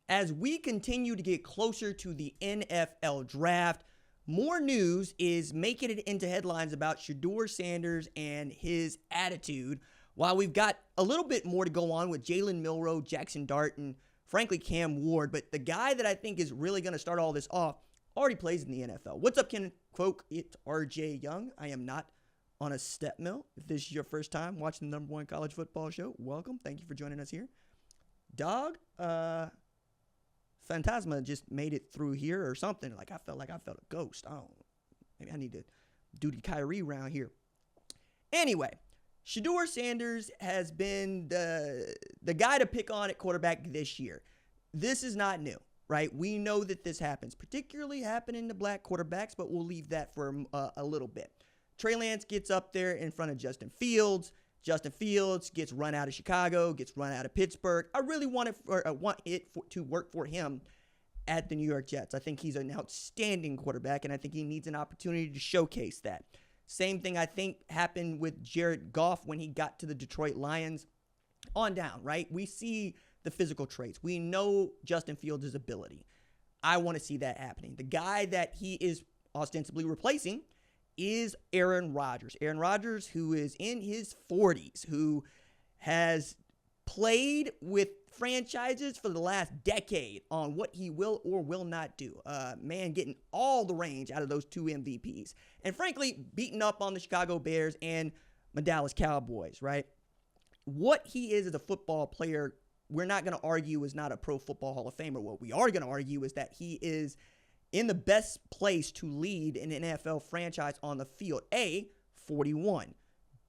As we continue to get closer to the NFL draft, more news is making it into headlines about Shedeur Sanders and his attitude, while we've got a little bit more to go on with Jalen Milroe, Jackson Dart, and frankly Cam Ward. But the guy that I think is really going to start all this off already plays in the NFL. What's up, Ken Folk? It's RJ Young. I am not on a step mill. If this is your first time watching the #1 college football show, welcome. Thank you for joining us here. Dog, Phantasma just made it through here or something. Like I felt a ghost. I don't know. Maybe I need to do the Kyrie round here. Anyway, Shedeur Sanders has been the guy to pick on at quarterback this year. This is not new, right? We know that this happens, particularly happening to black quarterbacks, but we'll leave that for a little bit. Trey Lance gets up there in front of Justin Fields. Justin Fields gets run out of Chicago, gets run out of Pittsburgh. I really want it to work for him at the New York Jets. I think he's an outstanding quarterback, and I think he needs an opportunity to showcase that. Same thing I think happened with Jared Goff when he got to the Detroit Lions on down, right? We see the physical traits. We know Justin Fields' ability. I want to see that happening. The guy that he is ostensibly replacing is Aaron Rodgers. Aaron Rodgers, who is in his 40s, who has played with franchises for the last decade on what he will or will not do. Man, getting all the range out of those two MVPs. And frankly, beating up on the Chicago Bears and my Dallas Cowboys, right? What he is as a football player, we're not going to argue is not a Pro Football Hall of Famer. What we are going to argue is that he is in the best place to lead an NFL franchise on the field. A, 41.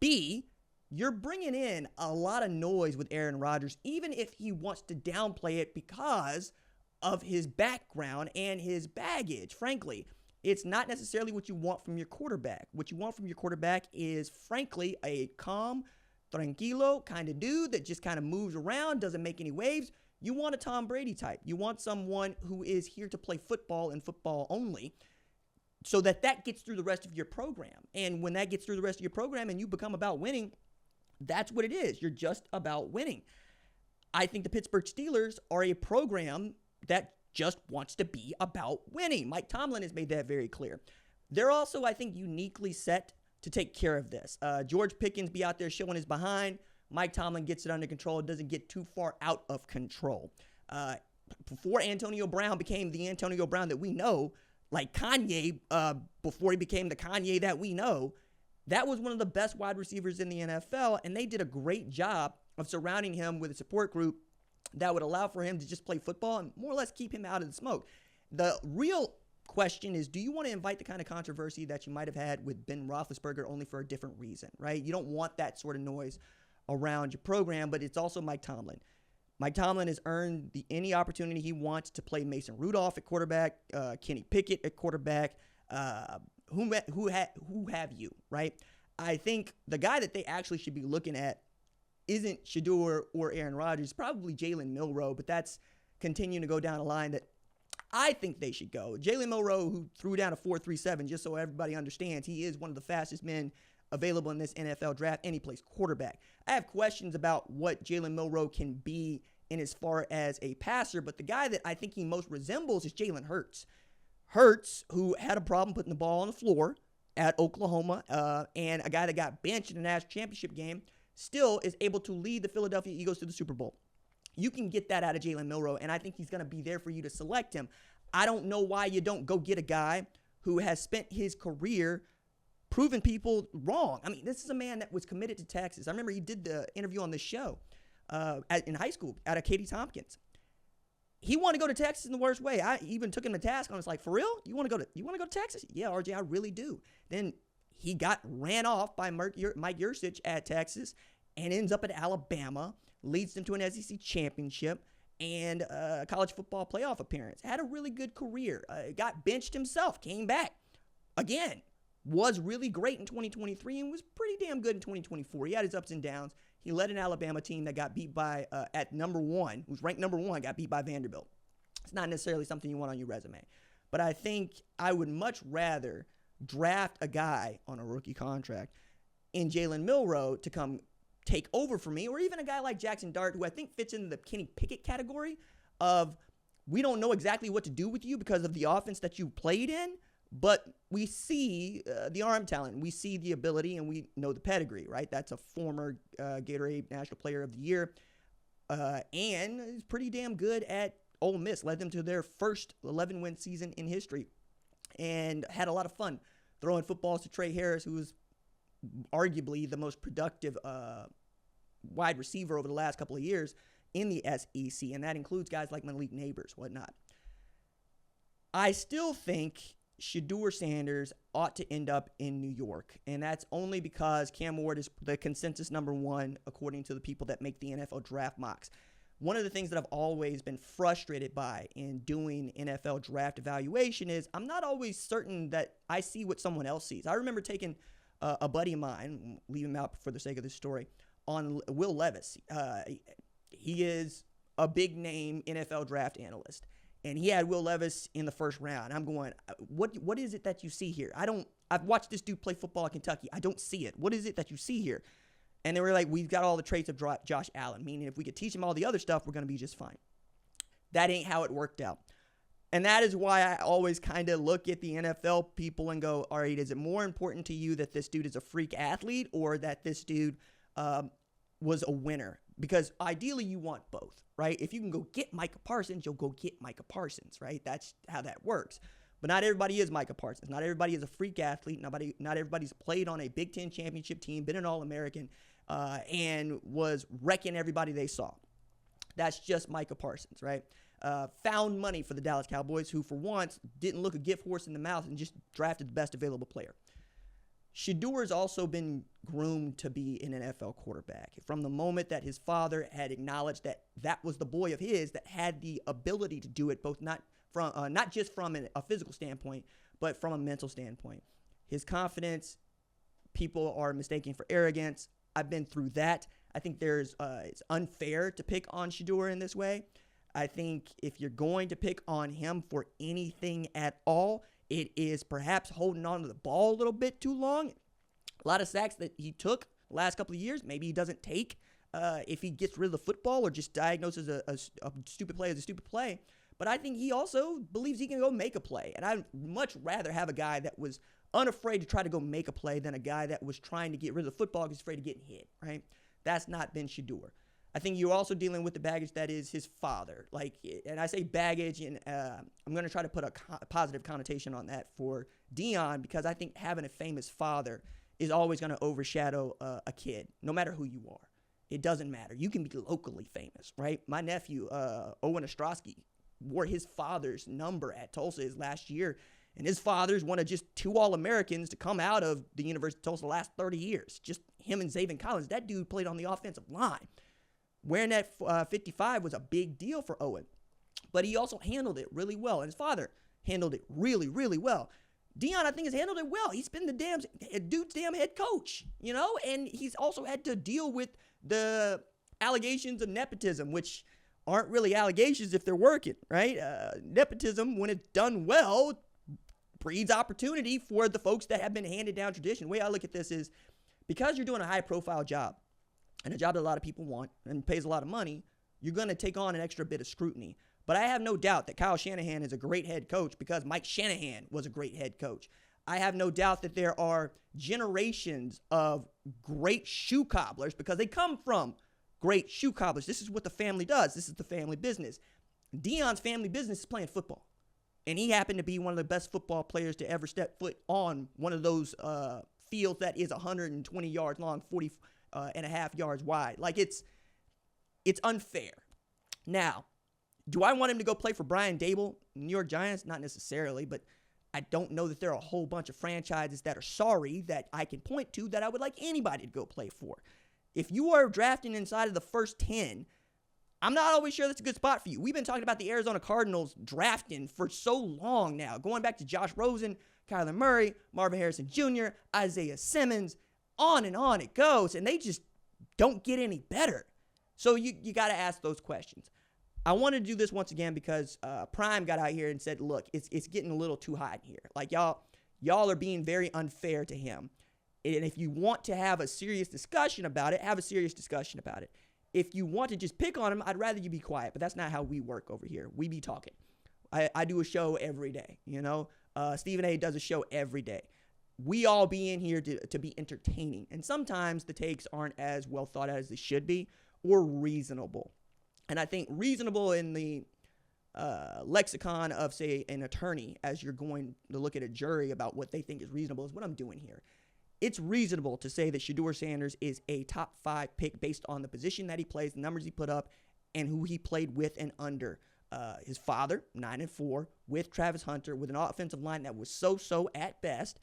B, you're bringing in a lot of noise with Aaron Rodgers, even if he wants to downplay it because of his background and his baggage. Frankly, it's not necessarily what you want from your quarterback. What you want from your quarterback is, frankly, a calm, tranquilo kind of dude that just kind of moves around, doesn't make any waves. You want a Tom Brady type. You want someone who is here to play football and football only, so that gets through the rest of your program. And when that gets through the rest of your program and you become about winning, that's what it is. You're just about winning. I think the Pittsburgh Steelers are a program that just wants to be about winning. Mike Tomlin has made that very clear. They're also, I think, uniquely set to take care of this. George Pickens be out there showing his behind. Mike Tomlin gets it under control. It doesn't get too far out of control. Before Antonio Brown became the Antonio Brown that we know, like Kanye, before he became the Kanye that we know, that was one of the best wide receivers in the NFL, and they did a great job of surrounding him with a support group that would allow for him to just play football and more or less keep him out of the smoke. The real question is, do you want to invite the kind of controversy that you might have had with Ben Roethlisberger, only for a different reason, right? You don't want that sort of noise around your program, but it's also Mike Tomlin. Mike Tomlin has earned any opportunity he wants to play Mason Rudolph at quarterback, Kenny Pickett at quarterback, who have you, right? I think the guy that they actually should be looking at isn't Shedeur or Aaron Rodgers, probably Jalen Milroe, but that's continuing to go down a line that I think they should go. Jalen Milroe, who threw down a 4.37, just so everybody understands, he is one of the fastest men available in this NFL draft, and he plays quarterback. I have questions about what Jalen Milroe can be in as far as a passer, but the guy that I think he most resembles is Jalen Hurts. Hurts, who had a problem putting the ball on the floor at Oklahoma, and a guy that got benched in the national championship game, still is able to lead the Philadelphia Eagles to the Super Bowl. You can get that out of Jalen Milroe, and I think he's going to be there for you to select him. I don't know why you don't go get a guy who has spent his career proving people wrong. I mean, this is a man that was committed to Texas. I remember he did the interview on this show in high school out of Katie Tompkins. He wanted to go to Texas in the worst way. I even took him to task. I was like, for real? You want to go to Texas? Yeah, RJ, I really do. Then he got ran off by Mike Yurcich at Texas and ends up at Alabama, leads them to an SEC championship and a college football playoff appearance. Had a really good career. Got benched himself, came back again. Was really great in 2023 and was pretty damn good in 2024. He had his ups and downs. He led an Alabama team that got beat by, at number one, who's ranked number one, got beat by Vanderbilt. It's not necessarily something you want on your resume. But I think I would much rather draft a guy on a rookie contract in Jalen Milroe to come take over for me, or even a guy like Jackson Dart, who I think fits into the Kenny Pickett category of we don't know exactly what to do with you because of the offense that you played in, but we see the arm talent. We see the ability, and we know the pedigree, right? That's a former Gatorade National Player of the Year, and is pretty damn good at Ole Miss. Led them to their first 11-win season in history, and had a lot of fun throwing footballs to Trey Harris, who was arguably the most productive wide receiver over the last couple of years in the SEC, and that includes guys like Malik Neighbors, whatnot. I still think Shedeur Sanders ought to end up in New York, and that's only because Cam Ward is the consensus number one according to the people that make the NFL draft mocks. One of the things that I've always been frustrated by in doing NFL draft evaluation is I'm not always certain that I see what someone else sees. I remember taking a buddy of mine, leave him out for the sake of this story, on Will Levis. He is a big name NFL draft analyst, and he had Will Levis in the first round. I'm going, what is it that you see here? I've watched this dude play football at Kentucky. I don't see it. What is it that you see here? And they were like, we've got all the traits of Josh Allen, meaning if we could teach him all the other stuff, we're going to be just fine. That ain't how it worked out. And that is why I always kind of look at the NFL people and go, all right, is it more important to you that this dude is a freak athlete or that this dude was a winner? Because ideally you want both, right? If you can go get Micah Parsons, you'll go get Micah Parsons, right? That's how that works. But not everybody is Micah Parsons. Not everybody is a freak athlete. Not everybody's played on a Big Ten championship team, been an All-American, and was wrecking everybody they saw. That's just Micah Parsons, right? Found money for the Dallas Cowboys, who for once didn't look a gift horse in the mouth and just drafted the best available player. Shedeur has also been groomed to be an NFL quarterback. From the moment that his father had acknowledged that that was the boy of his that had the ability to do it, both not just from a physical standpoint, but from a mental standpoint. His confidence, people are mistaking for arrogance. I've been through that. I think it's unfair to pick on Shedeur in this way. I think if you're going to pick on him for anything at all, it is perhaps holding on to the ball a little bit too long. A lot of sacks that he took the last couple of years, maybe he doesn't take if he gets rid of the football or just diagnoses a stupid play as a stupid play. But I think he also believes he can go make a play. And I'd much rather have a guy that was unafraid to try to go make a play than a guy that was trying to get rid of the football because he's afraid of getting hit, right? That's not been Shedeur. I think you're also dealing with the baggage that is his father. And I say baggage, and I'm going to try to put a positive connotation on that for Deion, because I think having a famous father is always going to overshadow a kid, no matter who you are. It doesn't matter. You can be locally famous, right? My nephew, Owen Ostrowski, wore his father's number at Tulsa his last year, and his father's one of just 2 All-Americans to come out of the University of Tulsa the last 30 years. Just him and Zaven Collins. That dude played on the offensive line. Wearing that 55 was a big deal for Owen, but he also handled it really well, and his father handled it really, really well. Deion, I think, has handled it well. He's been the dude's damn head coach, and he's also had to deal with the allegations of nepotism, which aren't really allegations if they're working, right? Nepotism, when it's done well, breeds opportunity for the folks that have been handed down tradition. The way I look at this is, because you're doing a high-profile job, and a job that a lot of people want and pays a lot of money, you're going to take on an extra bit of scrutiny. But I have no doubt that Kyle Shanahan is a great head coach because Mike Shanahan was a great head coach. I have no doubt that there are generations of great shoe cobblers because they come from great shoe cobblers. This is what the family does. This is the family business. Deion's family business is playing football. And he happened to be one of the best football players to ever step foot on one of those fields that is 120 yards long, 40 and a half yards wide. It's unfair. Now, do I want him to go play for Brian Dable, New York Giants? Not necessarily, but I don't know that there are a whole bunch of franchises that are sorry that I can point to that I would like anybody to go play for. If you are drafting inside of the first 10, I'm not always sure that's a good spot for you. We've been talking about the Arizona Cardinals drafting for so long now, going back to Josh Rosen, Kyler Murray, Marvin Harrison Jr., Isaiah Simmons, on it goes, and they just don't get any better. So you got to ask those questions. I want to do this once again because Prime got out here and said, look, it's getting a little too hot in here. Y'all are being very unfair to him. And if you want to have a serious discussion about it, have a serious discussion about it. if you want to just pick on him, I'd rather you be quiet. But that's not how we work over here. We be talking. I do a show every day, you know. Stephen A. does a show every day. We all be in here to be entertaining. And sometimes the takes aren't as well thought out as they should be or reasonable. And I think reasonable in the lexicon of, say, an attorney, as you're going to look at a jury about what they think is reasonable, is what I'm doing here. It's reasonable to say that Shedeur Sanders is a top 5 pick based on the position that he plays, the numbers he put up, and who he played with and under. His father, 9-4, with Travis Hunter, with an offensive line that was so-so at best,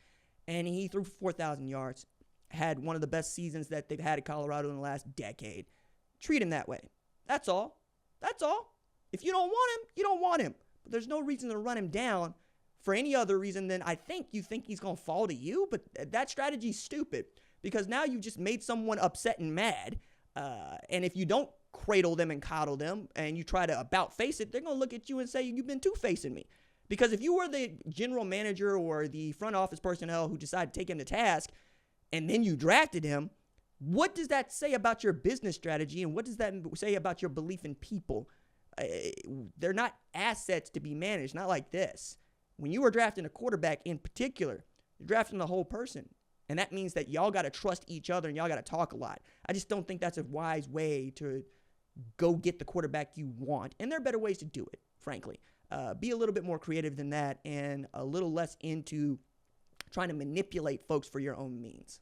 and he threw 4,000 yards, had one of the best seasons that they've had at Colorado in the last decade. Treat him that way. That's all. That's all. If you don't want him, you don't want him. But there's no reason to run him down for any other reason than you think he's going to fall to you. But that strategy's stupid, because now you just made someone upset and mad. And if you don't cradle them and coddle them and you try to about face it, they're going to look at you and say, you've been two-facing me. Because if you were the general manager or the front office personnel who decided to take him to task and then you drafted him, what does that say about your business strategy, and what does that say about your belief in people? They're not assets to be managed, not like this. When you are drafting a quarterback in particular, you're drafting the whole person. And that means that y'all got to trust each other and y'all got to talk a lot. I just don't think that's a wise way to go get the quarterback you want. And there are better ways to do it, frankly. Be a little bit more creative than that and a little less into trying to manipulate folks for your own means.